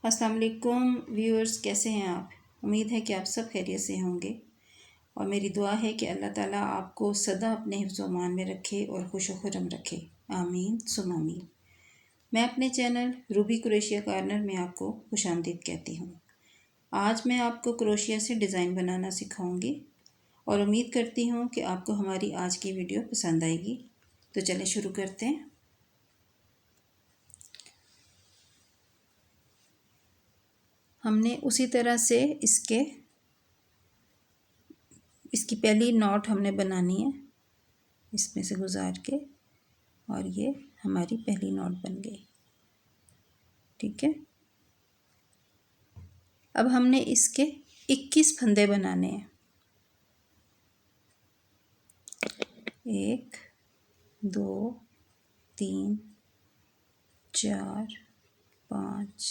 अस्सलाम वालेकुम व्यूअर्स, कैसे हैं आप। उम्मीद है कि आप सब खैरियत से होंगे और मेरी दुआ है कि अल्लाह ताला आपको सदा अपने हिफ्ज़ व अमान में रखे और खुश व खुर्रम रखे। आमीन सुम आमीन। मैं अपने चैनल रूबी क्रोशिया कॉर्नर में आपको खुशामदीद कहती हूँ। आज मैं आपको क्रोशिया से डिज़ाइन बनाना सिखाऊंगी और उम्मीद करती हूँ कि आपको हमारी आज की वीडियो पसंद आएगी। तो चलें शुरू करते हैं। हमने उसी तरह से इसकी पहली नॉट हमने बनानी है, इसमें से गुजार के, और ये हमारी पहली नॉट बन गई। ठीक है, अब हमने इसके 21 फंदे बनाने हैं। 1 2 3 4 5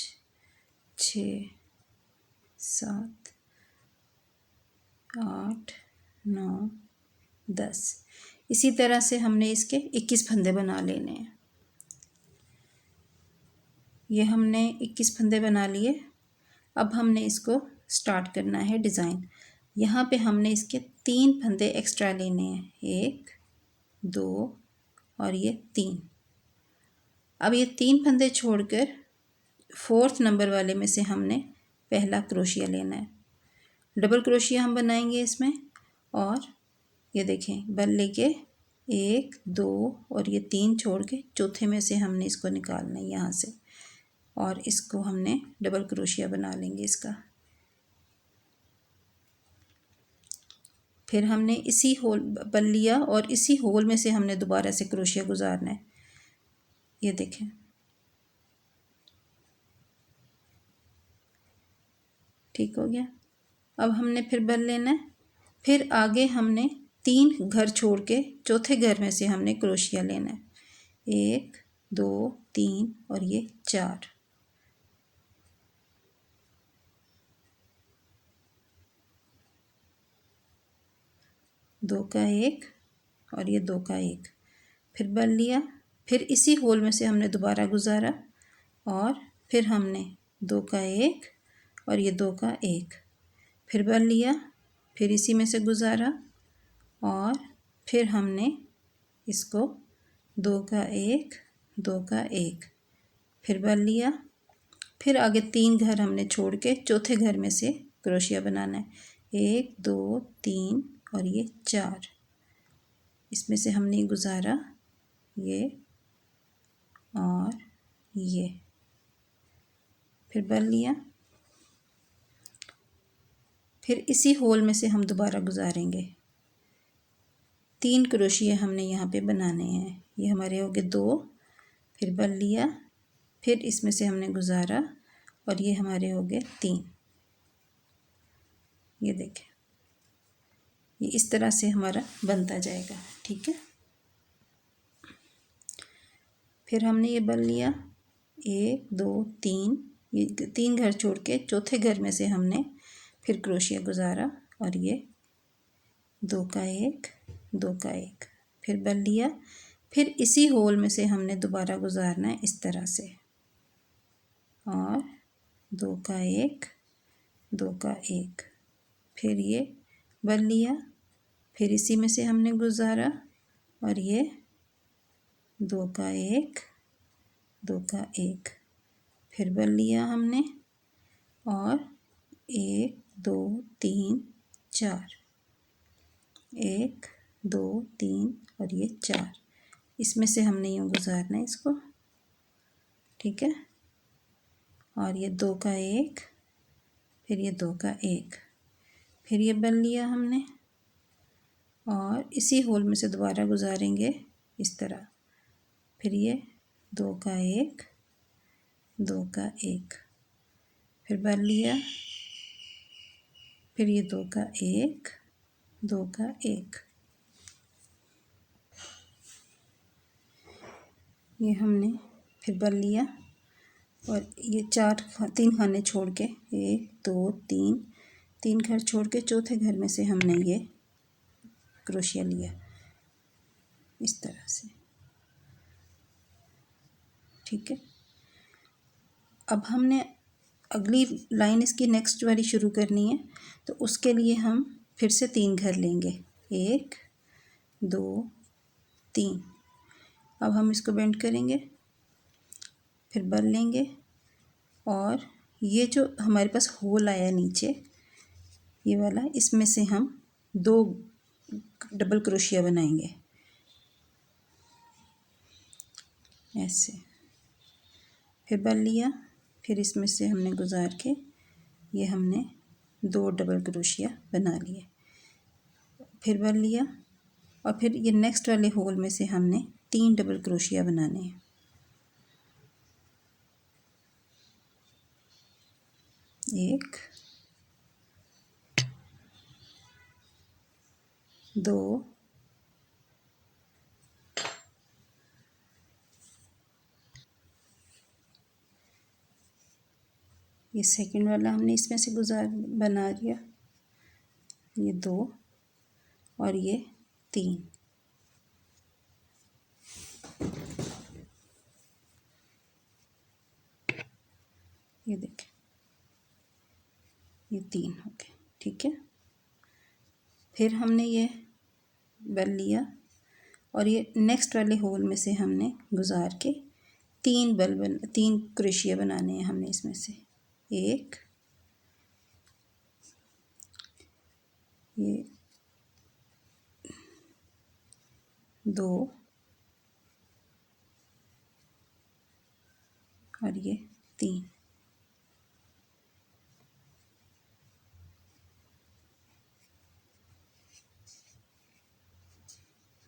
6 7 8 9 10। इसी तरह से हमने इसके 21 फंदे बना लेने हैं। ये हमने 21 फंदे बना लिए। अब हमने इसको स्टार्ट करना है डिज़ाइन। यहाँ पे हमने इसके 3 फंदे एक्स्ट्रा लेने हैं, 1 2 और ये 3। अब ये 3 फंदे छोड़कर 4th नंबर वाले में से हमने पहला क्रोशिया लेना है। डबल क्रोशिया हम बनाएंगे इसमें, और ये देखें बल लेके 1 2 और ये 3 छोड़ के चौथे में से हमने इसको निकालना है यहाँ से, और इसको हमने डबल क्रोशिया बना लेंगे इसका। फिर हमने इसी होल बल लिया और इसी होल में से हमने दोबारा से क्रोशिया गुजारना है। ये देखें, ठीक हो गया। अब हमने फिर बल लेना है। फिर आगे हमने 3 घर छोड़ के चौथे घर में से हमने क्रोशिया लेना है, 1 2 3 और ये 4। दो का एक और ये 2 का एक। फिर बल लिया, फिर इसी होल में से हमने दोबारा गुजारा, और फिर हमने 2 का एक और ये 2 का एक। फिर बल लिया, फिर इसी में से गुजारा, और फिर हमने इसको 2 का एक 2 का एक। फिर बल लिया, फिर आगे 3 घर हमने छोड़ के चौथे घर में से क्रोशिया बनाना है, 1 2 3 और ये 4। इसमें से हमने गुजारा ये और ये। फिर बल लिया, फिर इसी होल में से हम दोबारा गुजारेंगे। 3 क्रोशिया हमने यहाँ पे बनाने हैं। ये हमारे हो गए 2। फिर बल लिया, फिर इसमें से हमने गुजारा, और ये हमारे हो गए 3। ये देखें, ये इस तरह से हमारा बनता जाएगा। ठीक है, फिर हमने ये बल लिया, 1 2 3, ये 3 घर छोड़ के चौथे घर में से हमने फिर क्रोशिया गुजारा, और ये 2 का एक 2 का एक। फिर बल लिया, फिर इसी होल में से हमने दोबारा गुजारना है इस तरह से, और 2 का एक 2 का एक। फिर ये बल लिया, फिर इसी में से हमने गुजारा, और ये 2 का एक 2 का एक। फिर बल लिया हमने, और 1 2 3 4, 1 2 3 और ये 4। इसमें से हमने यूँ गुजारना है इसको। ठीक है, और ये 2 का एक, फिर ये 2 का एक। फिर ये बल लिया हमने, और इसी होल में से दोबारा गुजारेंगे इस तरह। फिर ये 2 का एक 2 का एक। फिर बल लिया, फिर ये 2 का एक 2 का एक। ये हमने फिर बल लिया, और ये 3 खाने छोड़ के 1 2 3 घर छोड़ के चौथे घर में से हमने ये क्रोशिया लिया इस तरह से। ठीक है, अब हमने अगली लाइन इसकी नेक्स्ट वाली शुरू करनी है, तो उसके लिए हम फिर से 3 घर लेंगे, 1 2 3। अब हम इसको बेंड करेंगे, फिर बल लेंगे और ये जो हमारे पास होल आया नीचे ये वाला, इसमें से हम 2 डबल क्रोशिया बनाएंगे ऐसे। फिर बल लिया, फिर इसमें से हमने गुजार के ये हमने 2 डबल क्रोशिया बना लिए। फिर बल लिया और फिर ये नेक्स्ट वाले होल में से हमने 3 डबल क्रोशिया बनाने हैं। 1 2 ये सेकंड वाला हमने इसमें से गुजार बना दिया, ये 2 और ये 3। ये देखें, ये 3 हो गए, ठीक है। फिर हमने ये बल लिया और ये नेक्स्ट वाले होल में से हमने गुजार के 3 क्रोशिया बनाने हैं हमने इसमें से। 1 ये 2 और ये 3।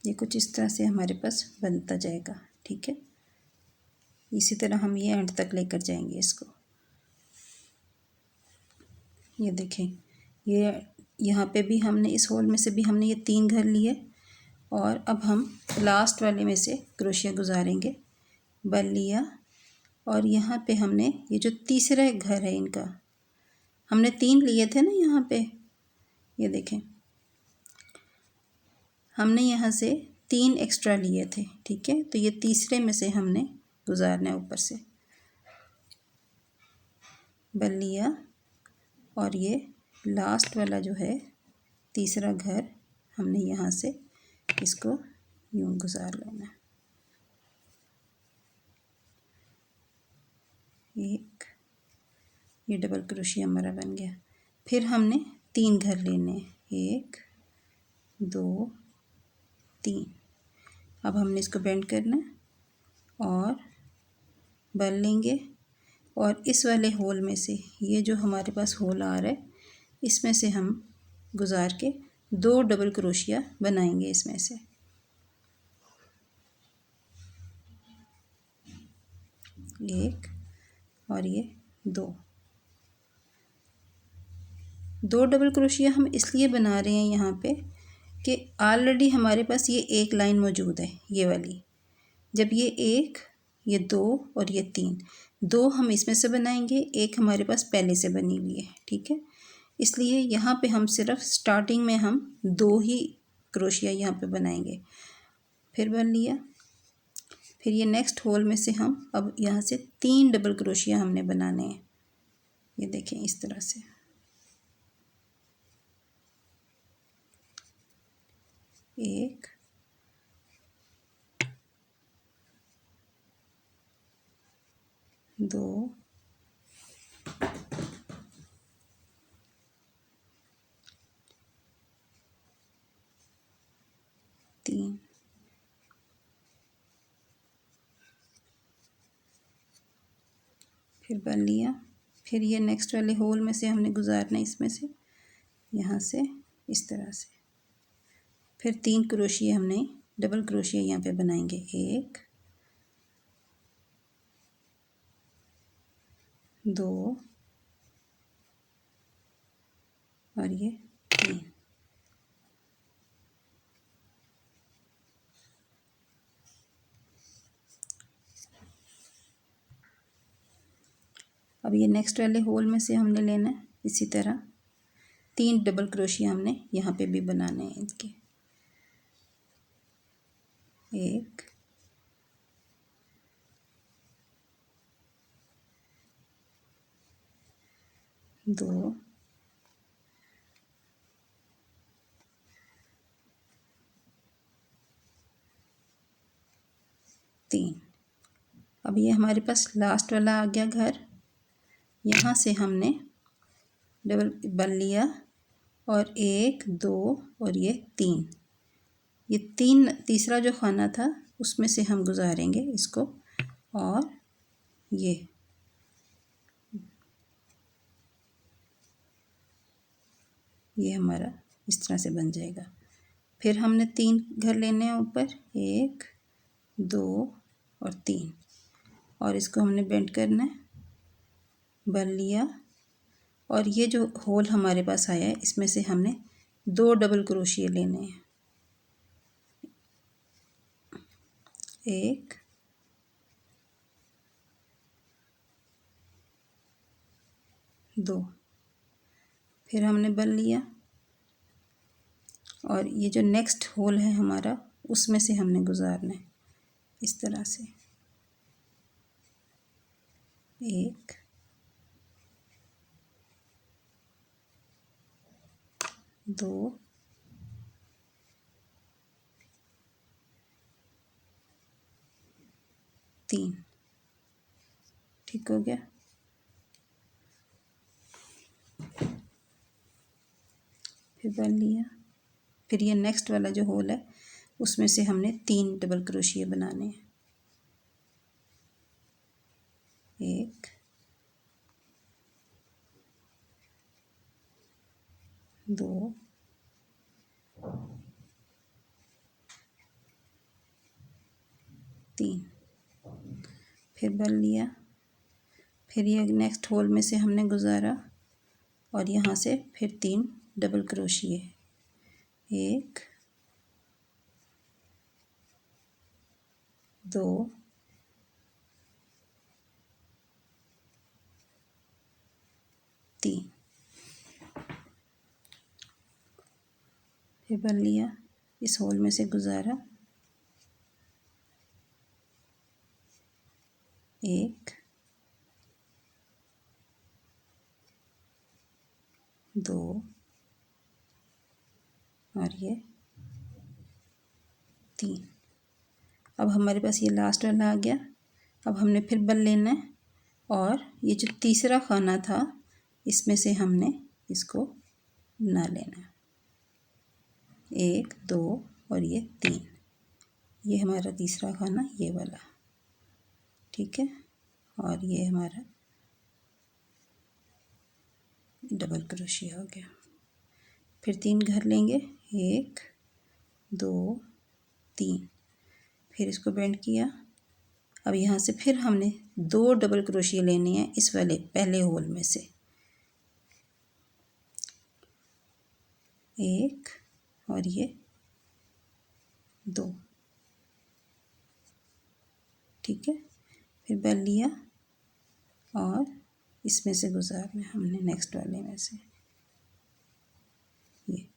ये कुछ इस तरह से हमारे पास बनता जाएगा, ठीक है। इसी तरह हम ये एंड तक लेकर जाएंगे इसको। ये देखें, ये यहाँ पे भी हमने इस होल में से भी हमने ये 3 घर लिए और अब हम लास्ट वाले में से क्रोशिया गुजारेंगे। बल लिया और यहाँ पे हमने ये जो तीसरा घर है इनका, हमने 3 लिए थे ना यहाँ पे, ये देखें हमने यहाँ से 3 एक्स्ट्रा लिए थे, ठीक है। तो ये तीसरे में से हमने गुजारना है ऊपर से। बल लिया और ये लास्ट वाला जो है तीसरा घर हमने यहाँ से इसको यूँ गुजार लेना है। 1 ये डबल क्रोशिया हमारा बन गया। फिर हमने 3 घर लेने हैं, 1 2 3। अब हमने इसको बेंड करना है और बल लेंगे और इस वाले होल में से ये जो हमारे पास होल आ रहा है इसमें से हम गुजार के 2 डबल क्रोशिया बनाएंगे इसमें से। 1 और ये 2 डबल क्रोशिया हम इसलिए बना रहे हैं यहाँ पे कि ऑलरेडी हमारे पास ये एक लाइन मौजूद है, ये वाली। जब ये 1 ये 2 और ये 3, 2 हम इसमें से बनाएंगे, 1 हमारे पास पहले से बनी हुई है, ठीक है। इसलिए यहाँ पे हम सिर्फ स्टार्टिंग में हम 2 ही क्रोशिया यहाँ पे बनाएंगे। फिर बन लिया, फिर ये नेक्स्ट होल में से हम अब यहाँ से 3 डबल क्रोशिया हमने बनाने हैं। ये देखें इस तरह से। 1 2 3 फिर बन लिया, फिर ये नेक्स्ट वाले होल में से हमने गुजारना है इसमें से, यहाँ से इस तरह से। फिर 3 क्रोशिया हमने डबल क्रोशिया यहाँ पे बनाएंगे, 1 2 और ये 3। अब ये नेक्स्ट वाले होल में से हमने लेना है इसी तरह 3 डबल क्रोशिया हमने यहाँ पे भी बनाने हैं इनके। 1 2 3। अब ये हमारे पास लास्ट वाला आ गया घर। यहाँ से हमने डबल बन लिया और 1 2 और ये 3, ये 3 तीसरा जो खाना था उसमें से हम गुजारेंगे इसको, और ये हमारा इस तरह से बन जाएगा। फिर हमने 3 घर लेने हैं ऊपर, 1 2 और 3, और इसको हमने बेंड करना है, बन लिया। और ये जो होल हमारे पास आया है इसमें से हमने 2 डबल क्रोशिया लेने हैं, 1 2, फिर हमने बन लिया। और ये जो नेक्स्ट होल है हमारा उसमें से हमने गुजारना है इस तरह से, 1 2 3। ठीक हो गया। फिर बन लिया। फिर ये नेक्स्ट वाला जो होल है उसमें से हमने 3 डबल क्रोशिया बनाने हैं, 1 2 3। फिर बन लिया। फिर ये नेक्स्ट होल में से हमने गुजारा और यहाँ से फिर 3 डबल क्रोशिए, 1 2 3। फिर बन लिया, इस होल में से गुजारा, 1 2 और ये 3। अब हमारे पास ये लास्ट वाला आ गया। अब हमने फिर बन लेना है और ये जो तीसरा खाना था इसमें से हमने इसको बना लेना है, 1 2 और ये 3। ये हमारा तीसरा खाना ये वाला, ठीक है। और ये हमारा डबल क्रोशिया हो गया। फिर 3 घर लेंगे, 1 2 3। फिर इसको बेंड किया। अब यहाँ से फिर हमने 2 डबल क्रोशिया लेने हैं इस वाले पहले होल में से, 1 और ये 2, ठीक है। फिर बन लिया और इसमें से गुजारना है हमने नेक्स्ट वाले में से, ये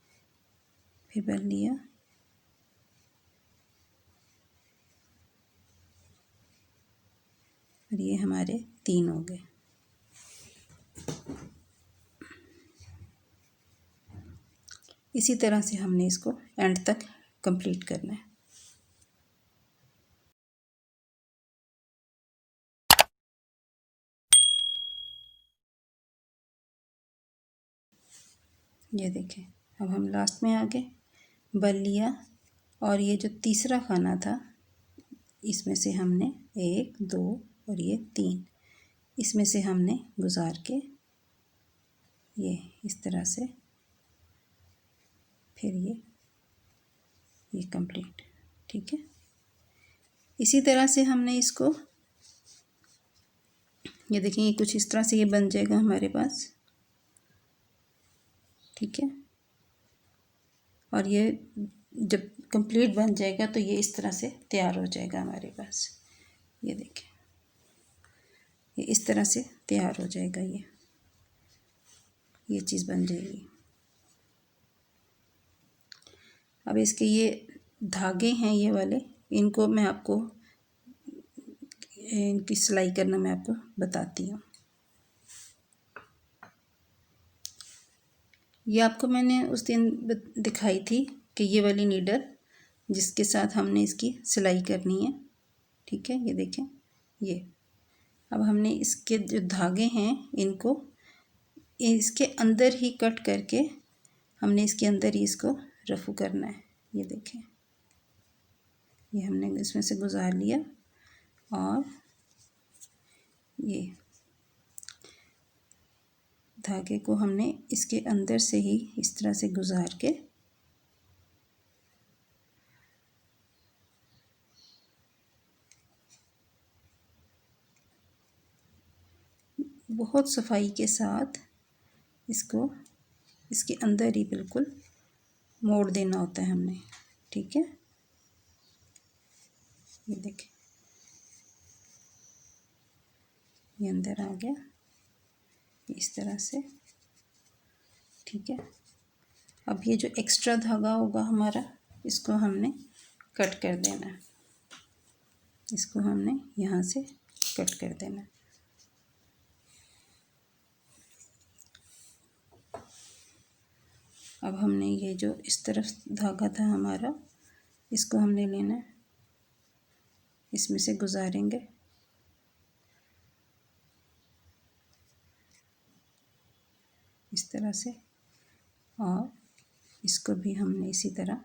फिर बन लिया। और ये हमारे 3 हो गए। इसी तरह से हमने इसको एंड तक कंप्लीट करना है। ये देखें, अब हम लास्ट में आ गए, बन लिया। और ये जो तीसरा खाना था इसमें से हमने 1 2 और ये 3, इसमें से हमने गुजार के ये इस तरह से, फिर ये कंप्लीट, ठीक है। इसी तरह से हमने इसको, ये देखें, ये कुछ इस तरह से ये बन जाएगा हमारे पास, ठीक है। और ये जब कंप्लीट बन जाएगा तो ये इस तरह से तैयार हो जाएगा हमारे पास। ये देखें, ये इस तरह से तैयार हो जाएगा, ये चीज़ बन जाएगी। अब इसके ये धागे हैं ये वाले, इनको मैं आपको, इनकी सिलाई करना मैं आपको बताती हूँ। ये आपको मैंने उस दिन दिखाई थी कि ये वाली नीडल जिसके साथ हमने इसकी सिलाई करनी है। ठीक है, ये देखें। ये अब हमने इसके जो धागे हैं इनको इसके अंदर ही कट करके हमने इसके अंदर ही इसको रफू करना है। ये देखें, ये हमने इसमें से गुजार लिया और ये धागे को हमने इसके अंदर से ही इस तरह से गुजार के बहुत सफाई के साथ इसको इसके अंदर ही बिल्कुल मोड़ देना होता है हमने। ठीक है, ये देखें, ये अंदर आ गया इस तरह से। ठीक है, अब ये जो एक्स्ट्रा धागा होगा हमारा इसको हमने कट कर देना है। इसको हमने यहाँ से कट कर देना है। अब हमने ये जो इस तरफ धागा था हमारा इसको हमने लेना है, इसमें से गुजारेंगे इस तरह से और इसको भी हमने इसी तरह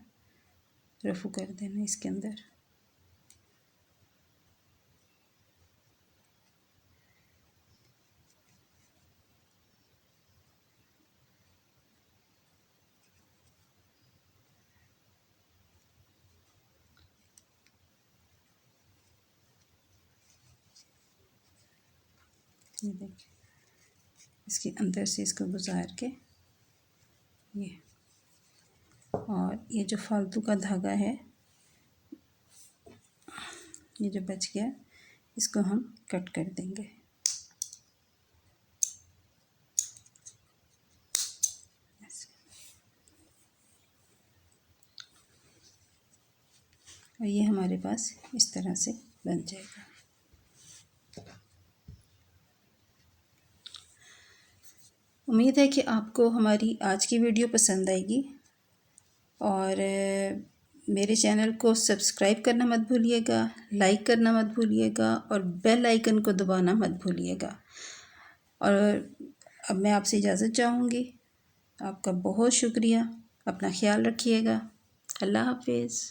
रफू कर देना इसके अंदर। ये देखिए, इसके अंदर से इसको गुजार के ये और ये जो फालतू का धागा है ये जो बच गया इसको हम कट कर देंगे। और ये हमारे पास इस तरह से बन जाएगा। उम्मीद है कि आपको हमारी आज की वीडियो पसंद आएगी और मेरे चैनल को सब्सक्राइब करना मत भूलिएगा, लाइक करना मत भूलिएगा और बेल आइकन को दबाना मत भूलिएगा। और अब मैं आपसे इजाज़त चाहूँगी। आपका बहुत शुक्रिया। अपना ख्याल रखिएगा। अल्लाह हाफिज़।